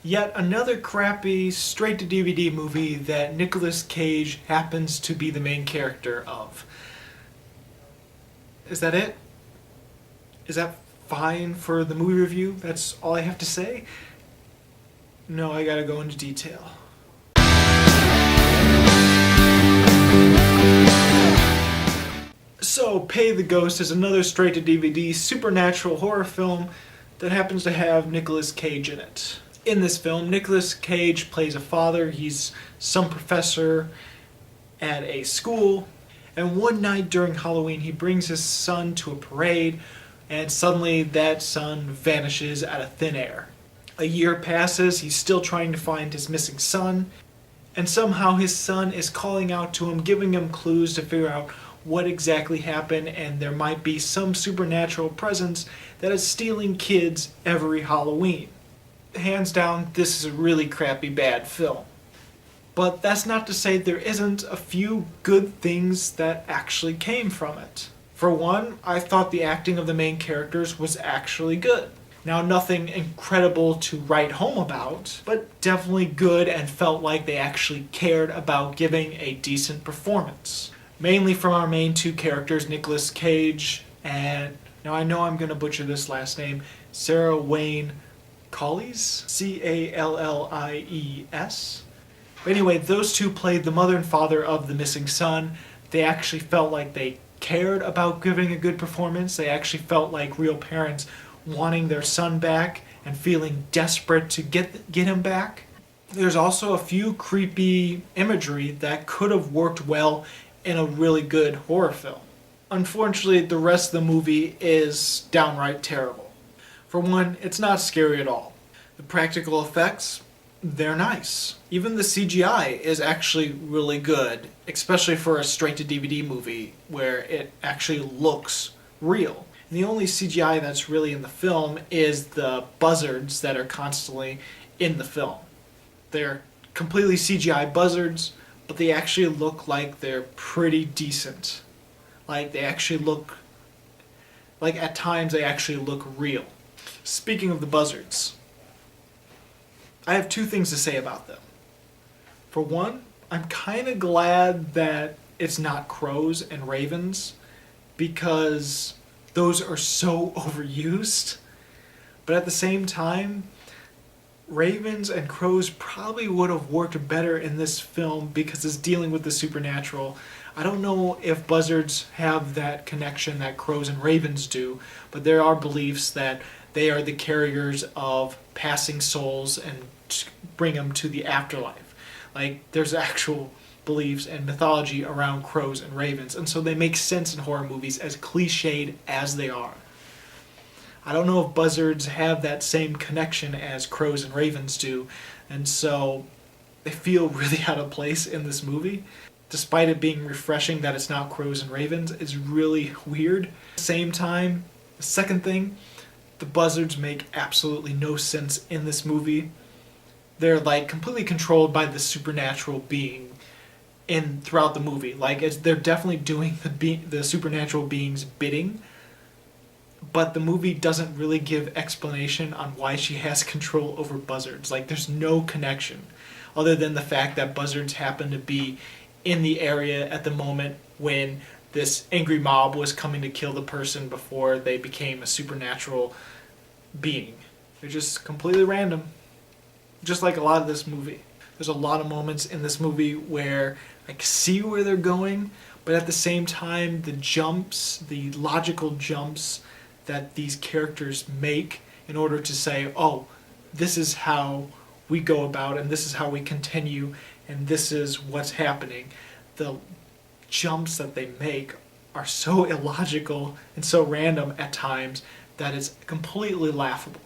Yet another crappy straight-to-DVD movie that Nicolas Cage happens to be the main character of. Is that it? Is that fine for the movie review? That's all I have to say? No, I gotta go into detail. So, Pay the Ghost is another straight-to-DVD supernatural horror film that happens to have Nicolas Cage in it. In this film, Nicolas Cage plays a father. He's some professor at a school, and one night during Halloween he brings his son to a parade, and suddenly that son vanishes out of thin air. A year passes, he's still trying to find his missing son, and somehow his son is calling out to him, giving him clues to figure out what exactly happened, and there might be some supernatural presence that is stealing kids every Halloween. Hands down, this is a really crappy bad film. But that's not to say there isn't a few good things that actually came from it. For one, I thought the acting of the main characters was actually good. Now, nothing incredible to write home about, but definitely good and felt like they actually cared about giving a decent performance. Mainly from our main two characters, Nicolas Cage and, now I know I'm going to butcher this last name, Sarah Wayne Callies? Callies? But anyway, those two played the mother and father of the missing son. They actually felt like they cared about giving a good performance. They actually felt like real parents wanting their son back and feeling desperate to get him back. There's also a few creepy imagery that could have worked well in a really good horror film. Unfortunately, the rest of the movie is downright terrible. For one, it's not scary at all. The practical effects, they're nice. Even the CGI is actually really good, especially for a straight-to-DVD movie where it actually looks real. And the only CGI that's really in the film is the buzzards that are constantly in the film. They're completely CGI buzzards, but they actually look like they're pretty decent. Like they actually look, like at times they actually look real. Speaking of the buzzards, I have two things to say about them. For one, I'm kind of glad that it's not crows and ravens because those are so overused. But at the same time, ravens and crows probably would have worked better in this film because it's dealing with the supernatural. I don't know if buzzards have that connection that crows and ravens do, but there are beliefs that they are the carriers of passing souls and bring them to the afterlife. Like, there's actual beliefs and mythology around crows and ravens, and so they make sense in horror movies as cliched as they are. I don't know if buzzards have that same connection as crows and ravens do, and so they feel really out of place in this movie. Despite it being refreshing that it's not crows and ravens, it's really weird. At the same time, the second thing, the buzzards make absolutely no sense in this movie. They're like completely controlled by the supernatural being throughout the movie. Like they're definitely doing the supernatural being's bidding, but the movie doesn't really give explanation on why she has control over buzzards. Like there's no connection other than the fact that buzzards happen to be in the area at the moment when this angry mob was coming to kill the person before they became a supernatural being. They're just completely random. Just like a lot of this movie. There's a lot of moments in this movie where I see where they're going, but at the same time, the jumps, the logical jumps that these characters make in order to say, oh, this is how we go about and this is how we continue and this is what's happening. The jumps that they make are so illogical and so random at times that it's completely laughable.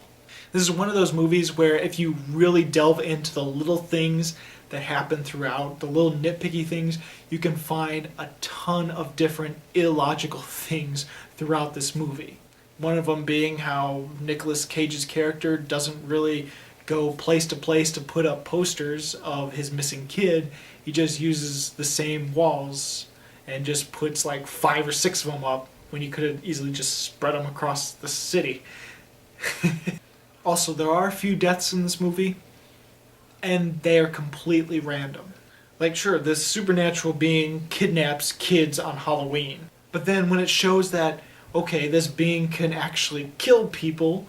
This is one of those movies where if you really delve into the little things that happen throughout, the little nitpicky things, you can find a ton of different illogical things throughout this movie. One of them being how Nicolas Cage's character doesn't really go place to put up posters of his missing kid. He just uses the same walls and just puts like 5 or 6 of them up when you could have easily just spread them across the city. Also, there are a few deaths in this movie, and they are completely random. Like, sure, this supernatural being kidnaps kids on Halloween, but then when it shows that, okay, this being can actually kill people,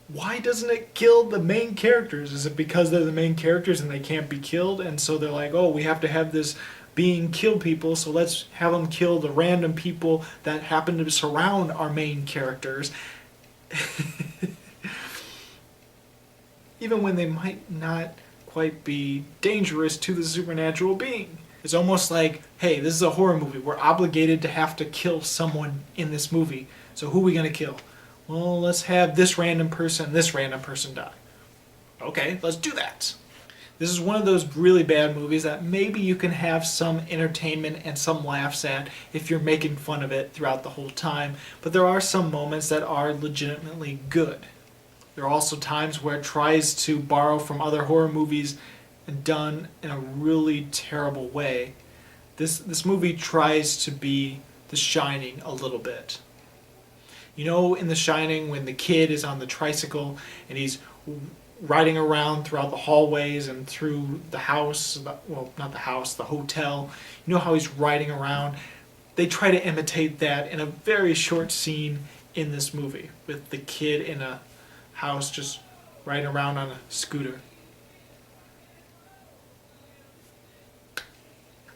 why doesn't it kill the main characters? Is it because they're the main characters and they can't be killed, and so they're like, oh, we have to have this being kill people, so let's have them kill the random people that happen to surround our main characters, even when they might not quite be dangerous to the supernatural being. It's almost like, hey, this is a horror movie. We're obligated to have to kill someone in this movie. So who are we going to kill? Well, let's have this random person die. Okay, let's do that. This is one of those really bad movies that maybe you can have some entertainment and some laughs at if you're making fun of it throughout the whole time, but there are some moments that are legitimately good. There are also times where it tries to borrow from other horror movies and done in a really terrible way. This movie tries to be The Shining a little bit. You know, in The Shining, when the kid is on the tricycle and he's riding around throughout the hallways and through the house, well, not the house, the hotel. You know how he's riding around? They try to imitate that in a very short scene in this movie with the kid in a house just riding around on a scooter.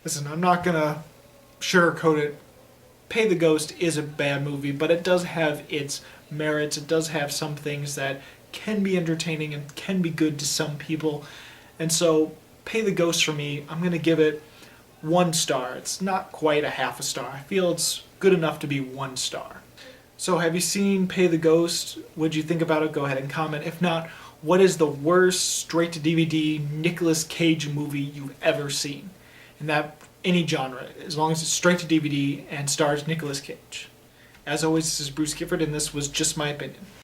Listen, I'm not gonna sugarcoat it. Pay the Ghost is a bad movie, but it does have its merits. It does have some things that can be entertaining and can be good to some people. And so, Pay the Ghost for me, I'm going to give it 1 star. It's not quite a half a star. I feel it's good enough to be 1 star. So have you seen Pay the Ghost? What'd you think about it? Go ahead and comment. If not, what is the worst straight-to-DVD Nicolas Cage movie you've ever seen? In that, any genre, as long as it's straight to DVD and stars Nicolas Cage. As always, this is Bruce Gifford, and this was Just My Opinion.